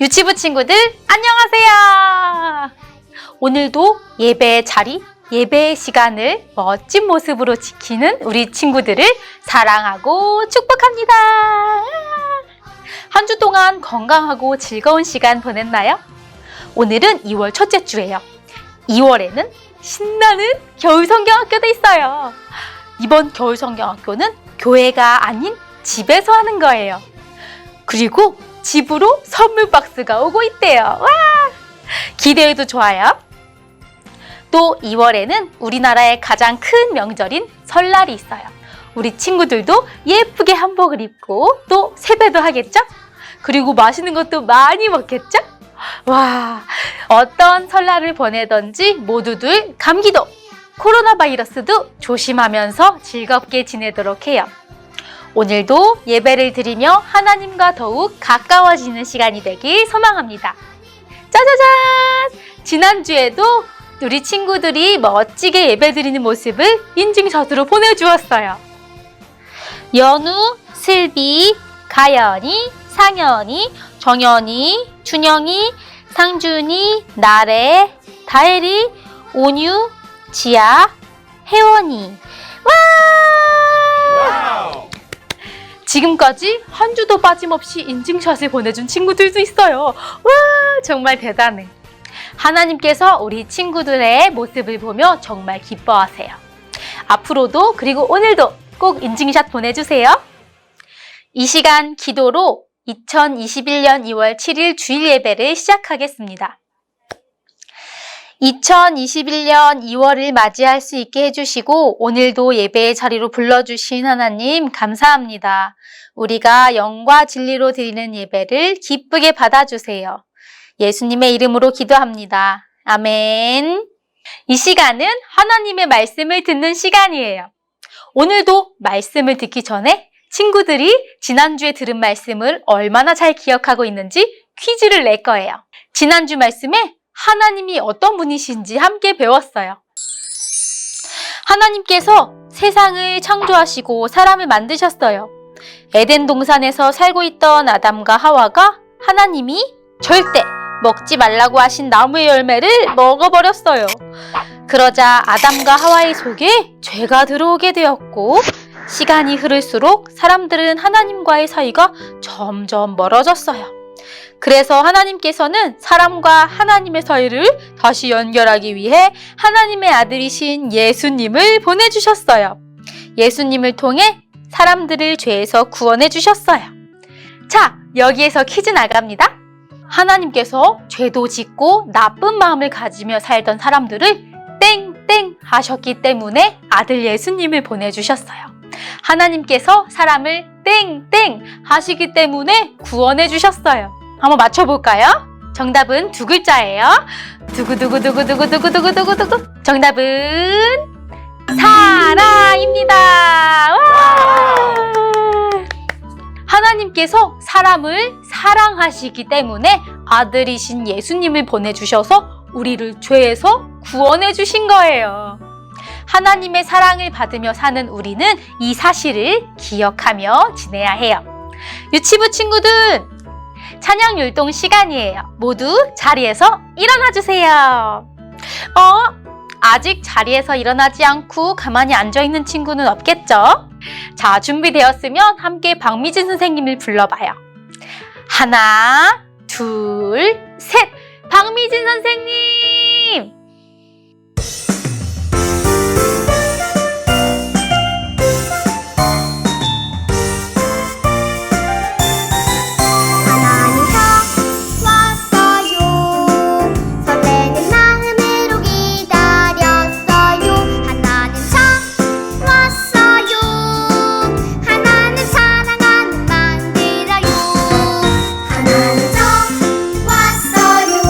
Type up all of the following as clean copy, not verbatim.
유치부 친구들 안녕하세요. 오늘도 예배의 자리, 예배의 시간을 멋진 모습으로 지키는 우리 친구들을 사랑하고 축복합니다. 한 주 동안 건강하고 즐거운 시간 보냈나요? 오늘은 2월 첫째 주예요. 2월에는 신나는 겨울성경학교도 있어요. 이번 겨울성경학교는 교회가 아닌 집에서 하는 거예요. 그리고 집으로 선물 박스가 오고 있대요. 와! 기대해도 좋아요. 또 2월에는 우리나라의 가장 큰 명절인 설날이 있어요. 우리 친구들도 예쁘게 한복을 입고 또 세배도 하겠죠? 그리고 맛있는 것도 많이 먹겠죠? 와, 어떤 설날을 보내던지 모두들 감기도, 코로나 바이러스도 조심하면서 즐겁게 지내도록 해요. 오늘도 예배를 드리며 하나님과 더욱 가까워지는 시간이 되길 소망합니다. 짜자잔! 지난주에도 우리 친구들이 멋지게 예배 드리는 모습을 인증샷으로 보내주었어요. 연우, 슬비, 가연이, 상연이, 정연이, 준영이, 상준이, 나래, 다혜리, 온유, 지아, 혜원이. 와! 지금까지 한 주도 빠짐없이 인증샷을 보내준 친구들도 있어요. 와, 정말 대단해. 하나님께서 우리 친구들의 모습을 보며 정말 기뻐하세요. 앞으로도 그리고 오늘도 꼭 인증샷 보내주세요. 이 시간 기도로 2021년 2월 7일 주일 예배를 시작하겠습니다. 2021년 2월을 맞이할 수 있게 해주시고 오늘도 예배의 자리로 불러주신 하나님 감사합니다. 우리가 영과 진리로 드리는 예배를 기쁘게 받아주세요. 예수님의 이름으로 기도합니다. 아멘. 이 시간은 하나님의 말씀을 듣는 시간이에요. 오늘도 말씀을 듣기 전에 친구들이 지난주에 들은 말씀을 얼마나 잘 기억하고 있는지 퀴즈를 낼 거예요. 지난주 말씀에 하나님이 어떤 분이신지 함께 배웠어요. 하나님께서 세상을 창조하시고 사람을 만드셨어요. 에덴 동산에서 살고 있던 아담과 하와가 하나님이 절대 먹지 말라고 하신 나무의 열매를 먹어버렸어요. 그러자 아담과 하와의 속에 죄가 들어오게 되었고 시간이 흐를수록 사람들은 하나님과의 사이가 점점 멀어졌어요. 그래서 하나님께서는 사람과 하나님의 사이를 다시 연결하기 위해 하나님의 아들이신 예수님을 보내주셨어요. 예수님을 통해 사람들을 죄에서 구원해 주셨어요. 자, 여기에서 퀴즈 나갑니다. 하나님께서 죄도 짓고 나쁜 마음을 가지며 살던 사람들을 땡땡 하셨기 때문에 아들 예수님을 보내주셨어요. 하나님께서 사람을 땡땡 하시기 때문에 구원해 주셨어요. 한번 맞춰볼까요? 정답은 두 글자예요. 두구두구두구두구두구두구두구두구. 정답은 사랑입니다. 와! 하나님께서 사람을 사랑하시기 때문에 아들이신 예수님을 보내주셔서 우리를 죄에서 구원해 주신 거예요. 하나님의 사랑을 받으며 사는 우리는 이 사실을 기억하며 지내야 해요. 유치부 친구들, 찬양 율동 시간이에요. 모두 자리에서 일어나 주세요. 아직 자리에서 일어나지 않고 가만히 앉아있는 친구는 없겠죠? 자, 준비되었으면 함께 박미진 선생님을 불러봐요. 하나, 둘, 셋! 박미진 선생님! 하나님 저 왔어요.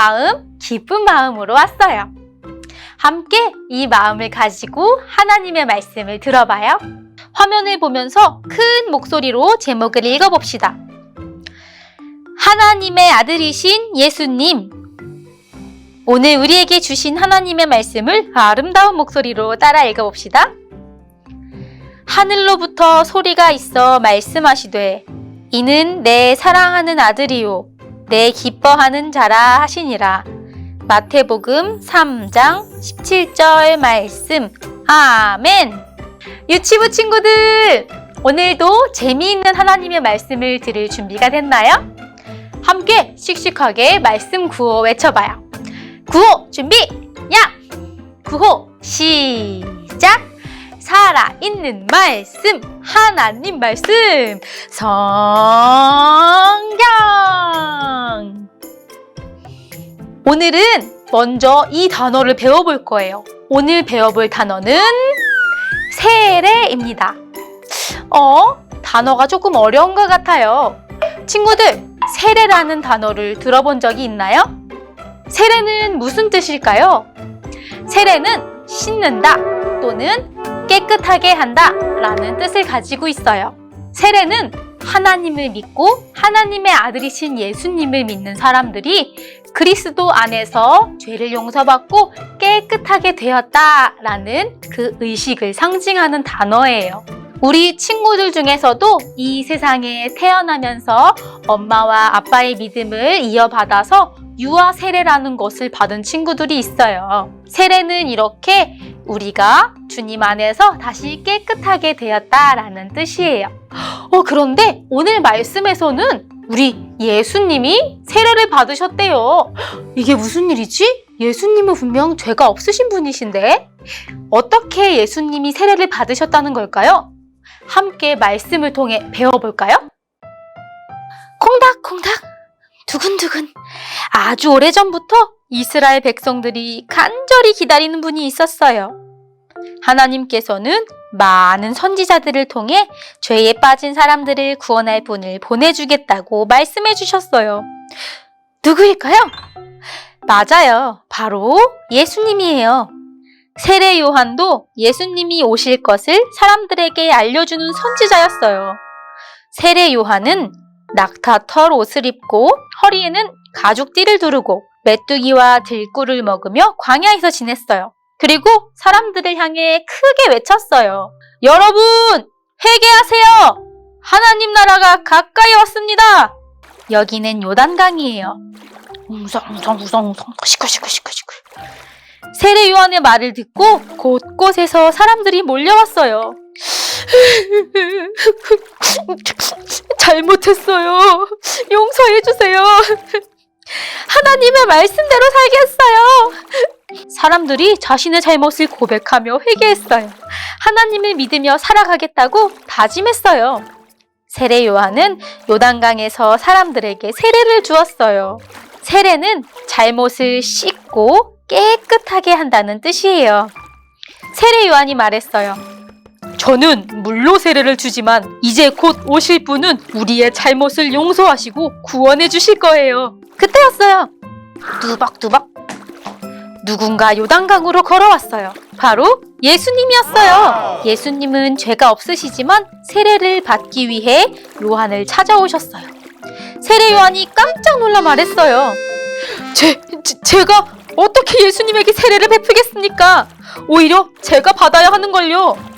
마음, 기쁜 마음으로 왔어요. 함께 이 마음을 가지고 하나님의 말씀을 들어봐요. 화면을 보면서 큰 목소리로 제목을 읽어봅시다. 하나님의 아들이신 예수님. 오늘 우리에게 주신 하나님의 말씀을 아름다운 목소리로 따라 읽어봅시다. 하늘로부터 소리가 있어 말씀하시되 이는 내 사랑하는 아들이요 내 기뻐하는 자라 하시니라. 마태복음 3장 17절 말씀. 아멘. 유치부 친구들, 오늘도 재미있는 하나님의 말씀을 들을 준비가 됐나요? 함께 씩씩하게 말씀 구호 외쳐봐요. 구호 준비, 야! 구호 시작! 살아있는 말씀, 하나님 말씀, 성경! 오늘은 먼저 이 단어를 배워볼 거예요. 오늘 배워볼 단어는 세례입니다. 단어가 조금 어려운 것 같아요. 친구들, 세례라는 단어를 들어본 적이 있나요? 세례는 무슨 뜻일까요? 세례는 씻는다 또는 깨끗하게 한다 라는 뜻을 가지고 있어요. 세례는 하나님을 믿고 하나님의 아들이신 예수님을 믿는 사람들이 그리스도 안에서 죄를 용서받고 깨끗하게 되었다라는 그 의식을 상징하는 단어예요. 우리 친구들 중에서도 이 세상에 태어나면서 엄마와 아빠의 믿음을 이어받아서 유아 세례라는 것을 받은 친구들이 있어요. 세례는 이렇게 우리가 주님 안에서 다시 깨끗하게 되었다라는 뜻이에요. 그런데 오늘 말씀에서는 우리 예수님이 세례를 받으셨대요. 이게 무슨 일이지? 예수님은 분명 죄가 없으신 분이신데 어떻게 예수님이 세례를 받으셨다는 걸까요? 함께 말씀을 통해 배워볼까요? 콩닥콩닥 두근두근 아주 오래전부터 이스라엘 백성들이 간절히 기다리는 분이 있었어요. 하나님께서는 많은 선지자들을 통해 죄에 빠진 사람들을 구원할 분을 보내주겠다고 말씀해 주셨어요. 누구일까요? 맞아요. 바로 예수님이에요. 세례 요한도 예수님이 오실 것을 사람들에게 알려주는 선지자였어요. 세례 요한은 낙타 털 옷을 입고 허리에는 가죽띠를 두르고 메뚜기와 들꿀을 먹으며 광야에서 지냈어요. 그리고 사람들을 향해 크게 외쳤어요. 여러분, 회개하세요! 하나님 나라가 가까이 왔습니다! 여기는 요단강이에요. 웅성웅성 시끌시끌. 세례 요한의 말을 듣고 곳곳에서 사람들이 몰려왔어요. 잘못했어요. 용서해주세요. 하나님의 말씀대로 살겠어요. 사람들이 자신의 잘못을 고백하며 회개했어요. 하나님을 믿으며 살아가겠다고 다짐했어요. 세례 요한은 요단강에서 사람들에게 세례를 주었어요. 세례는 잘못을 씻고 깨끗하게 한다는 뜻이에요. 세례 요한이 말했어요. 저는 물로 세례를 주지만 이제 곧 오실 분은 우리의 잘못을 용서하시고 구원해 주실 거예요. 그때였어요. 뚜벅뚜벅. 누군가 요단강으로 걸어왔어요. 바로 예수님이었어요. 예수님은 죄가 없으시지만 세례를 받기 위해 요한을 찾아오셨어요. 세례 요한이 깜짝 놀라 말했어요. 제가 어떻게 예수님에게 세례를 베푸겠습니까? 오히려 제가 받아야 하는걸요.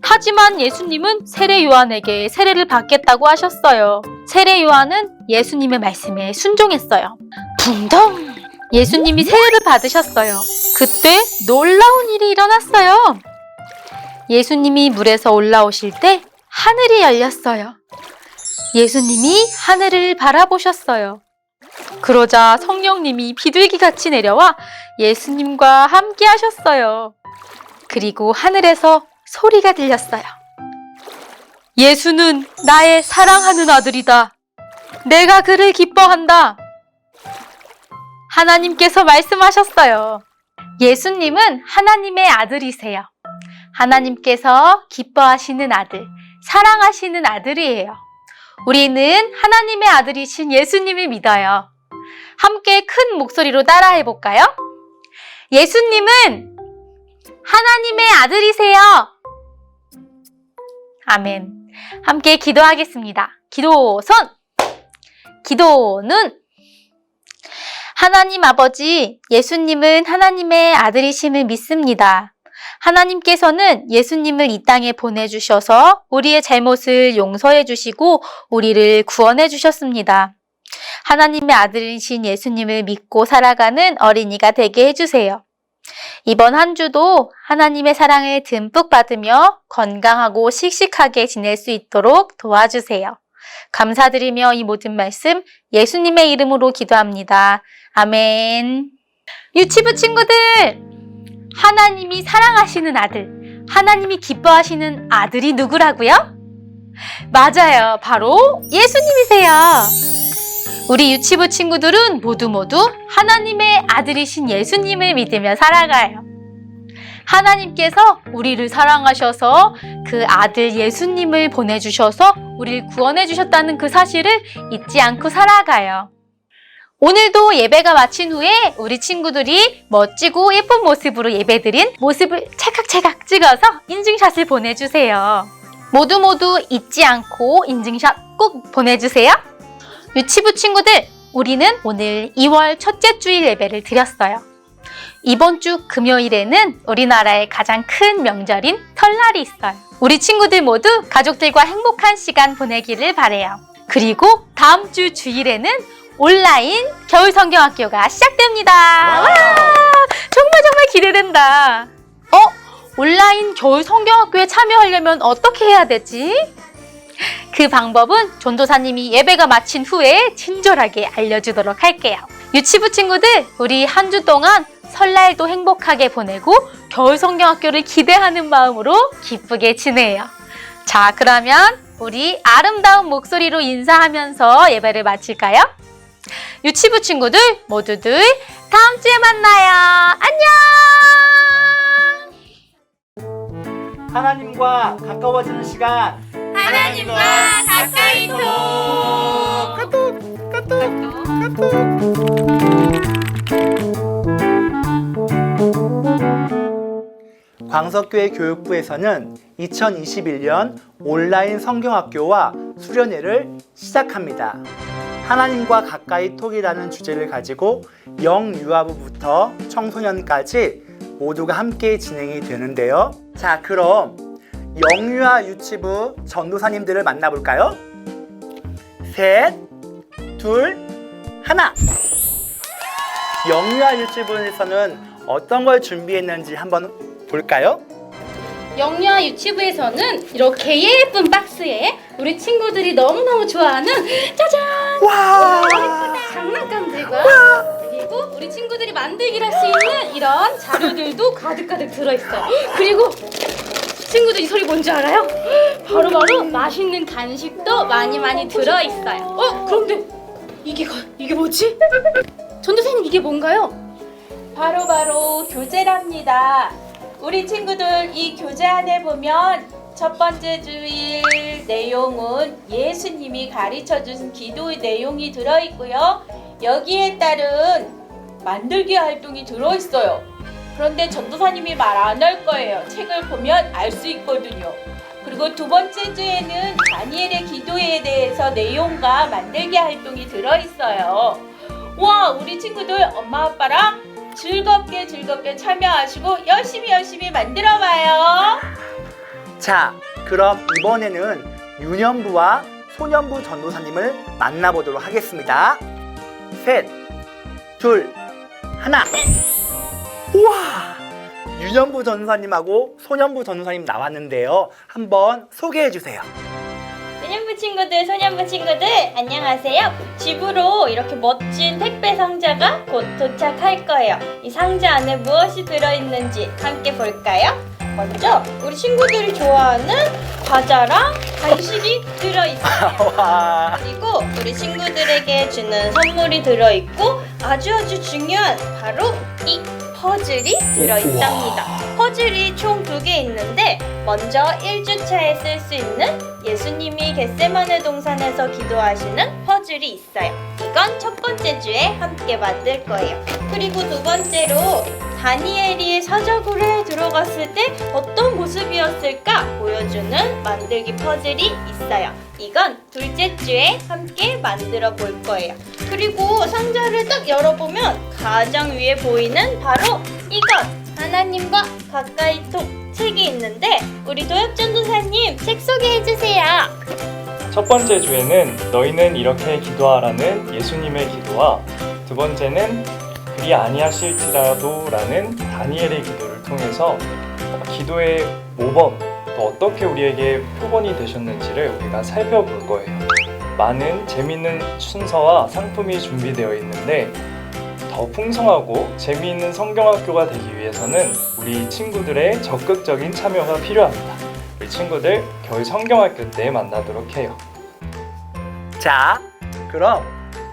하지만 예수님은 세례 요한에게 세례를 받겠다고 하셨어요. 세례 요한은 예수님의 말씀에 순종했어요. 붕덩! 예수님이 세례를 받으셨어요. 그때 놀라운 일이 일어났어요. 예수님이 물에서 올라오실 때 하늘이 열렸어요. 예수님이 하늘을 바라보셨어요. 그러자 성령님이 비둘기같이 내려와 예수님과 함께 하셨어요. 그리고 하늘에서 소리가 들렸어요. 예수는 나의 사랑하는 아들이다. 내가 그를 기뻐한다. 하나님께서 말씀하셨어요. 예수님은 하나님의 아들이세요. 하나님께서 기뻐하시는 아들, 사랑하시는 아들이에요. 우리는 하나님의 아들이신 예수님을 믿어요. 함께 큰 목소리로 따라해 볼까요? 예수님은 하나님의 아들이세요. 아멘. 함께 기도하겠습니다. 기도 손! 기도는 하나님 아버지, 예수님은 하나님의 아들이심을 믿습니다. 하나님께서는 예수님을 이 땅에 보내주셔서 우리의 잘못을 용서해 주시고 우리를 구원해 주셨습니다. 하나님의 아들이신 예수님을 믿고 살아가는 어린이가 되게 해주세요. 이번 한 주도 하나님의 사랑을 듬뿍 받으며 건강하고 씩씩하게 지낼 수 있도록 도와주세요. 감사드리며 이 모든 말씀 예수님의 이름으로 기도합니다. 아멘. 유치부 친구들, 하나님이 사랑하시는 아들, 하나님이 기뻐하시는 아들이 누구라고요? 맞아요. 바로 예수님이세요. 우리 유치부 친구들은 모두 하나님의 아들이신 예수님을 믿으며 살아가요. 하나님께서 우리를 사랑하셔서 그 아들 예수님을 보내주셔서 우리를 구원해 주셨다는 그 사실을 잊지 않고 살아가요. 오늘도 예배가 마친 후에 우리 친구들이 멋지고 예쁜 모습으로 예배드린 모습을 찰칵찰칵 찍어서 인증샷을 보내주세요. 모두 잊지 않고 인증샷 꼭 보내주세요. 유치부 친구들, 우리는 오늘 2월 첫째 주일 예배를 드렸어요. 이번 주 금요일에는 우리나라의 가장 큰 명절인 설날이 있어요. 우리 친구들 모두 가족들과 행복한 시간 보내기를 바라요. 그리고 다음 주 주일에는 온라인 겨울 성경학교가 시작됩니다. 와, 정말 기대된다. 온라인 겨울 성경학교에 참여하려면 어떻게 해야 되지? 그 방법은 전도사님이 예배가 마친 후에 친절하게 알려주도록 할게요. 유치부 친구들, 우리 한 주 동안 설날도 행복하게 보내고 겨울 성경학교를 기대하는 마음으로 기쁘게 지내요. 자, 그러면 우리 아름다운 목소리로 인사하면서 예배를 마칠까요? 유치부 친구들 모두들 다음 주에 만나요. 안녕! 하나님과 가까워지는 시간, 하나님과 가까이 톡! 광석교회 교육부에서는 2021년 온라인 성경학교와 수련회를 시작합니다. 하나님과 가까이 톡이라는 주제를 가지고 영유아부부터 청소년까지 모두가 함께 진행이 되는데요. 자, 그럼 영유아 유치부 전도사님들을 만나볼까요? 셋, 둘, 하나! 영유아 유치부에서는 어떤 걸 준비했는지 한번 볼까요? 영유아 유치부에서는 이렇게 예쁜 박스에 우리 친구들이 너무너무 좋아하는 짜잔! 와! 장난감들과 그리고 우리 친구들이 만들기를 할 수 있는 이런 자료들도 가득가득 들어있어요. 그리고 친구들 이 소리 뭔지 알아요? 바로 맛있는 간식도 많이 들어있어요. 그런데 이게 뭐지? 전도사님, 이게 뭔가요? 바로 교재랍니다. 우리 친구들 이 교재 안에 보면 첫 번째 주일 내용은 예수님이 가르쳐준 기도의 내용이 들어있고요. 여기에 따른 만들기 활동이 들어있어요. 그런데 전도사님이 말 안 할 거예요. 책을 보면 알 수 있거든요. 그리고 두 번째 주에는 다니엘의 기도에 대해서 내용과 만들기 활동이 들어있어요. 와, 우리 친구들 엄마 아빠랑 즐겁게 참여하시고 열심히 만들어봐요. 자, 그럼 이번에는 유년부와 소년부 전도사님을 만나보도록 하겠습니다. 셋, 둘, 하나! 우와! 유년부 전도사님하고 소년부 전도사님 나왔는데요. 한번 소개해주세요. 유년부 친구들, 소년부 친구들 안녕하세요. 집으로 이렇게 멋진 택배 상자가 곧 도착할 거예요. 이 상자 안에 무엇이 들어있는지 함께 볼까요? 먼저 우리 친구들이 좋아하는 과자랑 간식이 들어있어요. 와. 그리고 우리 친구들에게 주는 선물이 들어있고 아주 중요한 바로 이 퍼즐이 들어있답니다. 퍼즐이 총 2개 있는데 먼저 1주차에 쓸 수 있는 예수님이 겟세마네 동산에서 기도하시는 퍼즐이 있어요. 이 이건 첫 번째 주에 함께 만들 거예요. 그리고 두 번째로 다니엘이 서저굴에 들어갔을 때 어떤 모습이었을까 보여주는 만들기 퍼즐이 있어요. 이건 둘째 주에 함께 만들어 볼 거예요. 그리고 상자를 딱 열어보면 가장 위에 보이는 바로 이것! 하나님과 가까이 책이 있는데 우리 도엽 전도사님 책 소개해주세요. 첫 번째 주에는 너희는 이렇게 기도하라는 예수님의 기도와 두 번째는 그리 아니하실지라도 라는 다니엘의 기도를 통해서 기도의 모범 또 어떻게 우리에게 표본이 되셨는지를 우리가 살펴볼 거예요. 많은 재미있는 순서와 상품이 준비되어 있는데 더 풍성하고 재미있는 성경학교가 되기 위해서는 우리 친구들의 적극적인 참여가 필요합니다. 우리 친구들 겨울 성경학교 때 만나도록 해요. 자, 그럼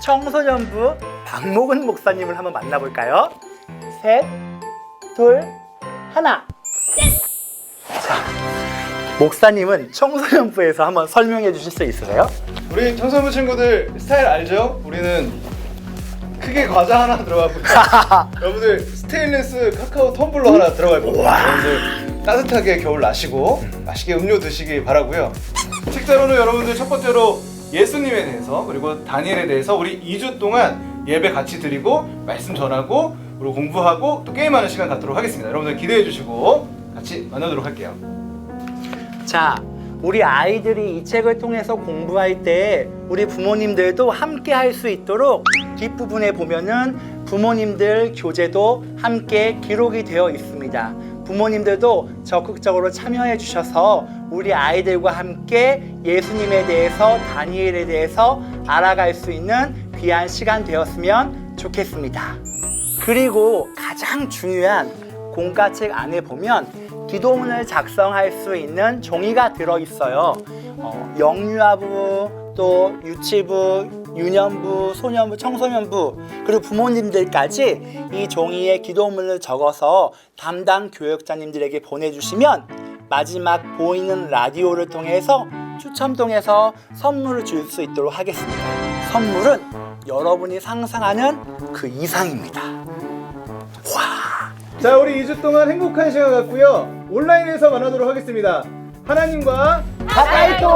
청소년부 박목은 목사님을 한번 만나볼까요? 셋, 둘, 하나. 자, 목사님은 청소년부에서 한번 설명해 주실 수 있으세요? 우리 청소년 친구들 스타일 알죠? 우리는 크게 과자 하나 들어가고 여러분들 스테인리스 카카오 텀블러 하나 들어가 있고 여러분들 따뜻하게 겨울 나시고 맛있게 음료 드시기 바라고요. 책자로는 여러분들 첫 번째로 예수님에 대해서 그리고 다니엘에 대해서 우리 2주 동안 예배 같이 드리고 말씀 전하고 그리고 공부하고 또 게임하는 시간 갖도록 하겠습니다. 여러분들 기대해 주시고 같이 만나도록 할게요. 자, 우리 아이들이 이 책을 통해서 공부할 때 우리 부모님들도 함께 할 수 있도록 뒷부분에 보면은 부모님들 교재도 함께 기록이 되어 있습니다. 부모님들도 적극적으로 참여해 주셔서 우리 아이들과 함께 예수님에 대해서 다니엘에 대해서 알아갈 수 있는 귀한 시간 되었으면 좋겠습니다. 그리고 가장 중요한 공과책 안에 보면 기도문을 작성할 수 있는 종이가 들어있어요. 영유아부, 또 유치부, 유년부, 소년부, 청소년부 그리고 부모님들까지 이 종이에 기도문을 적어서 담당 교육자님들에게 보내주시면 마지막 보이는 라디오를 통해서 추첨 통해서 선물을 줄 수 있도록 하겠습니다. 선물은 여러분이 상상하는 그 이상입니다. 자, 우리 2주 동안 행복한 시간 갖고요. 온라인에서 만나도록 하겠습니다. 하나님과 가까이 또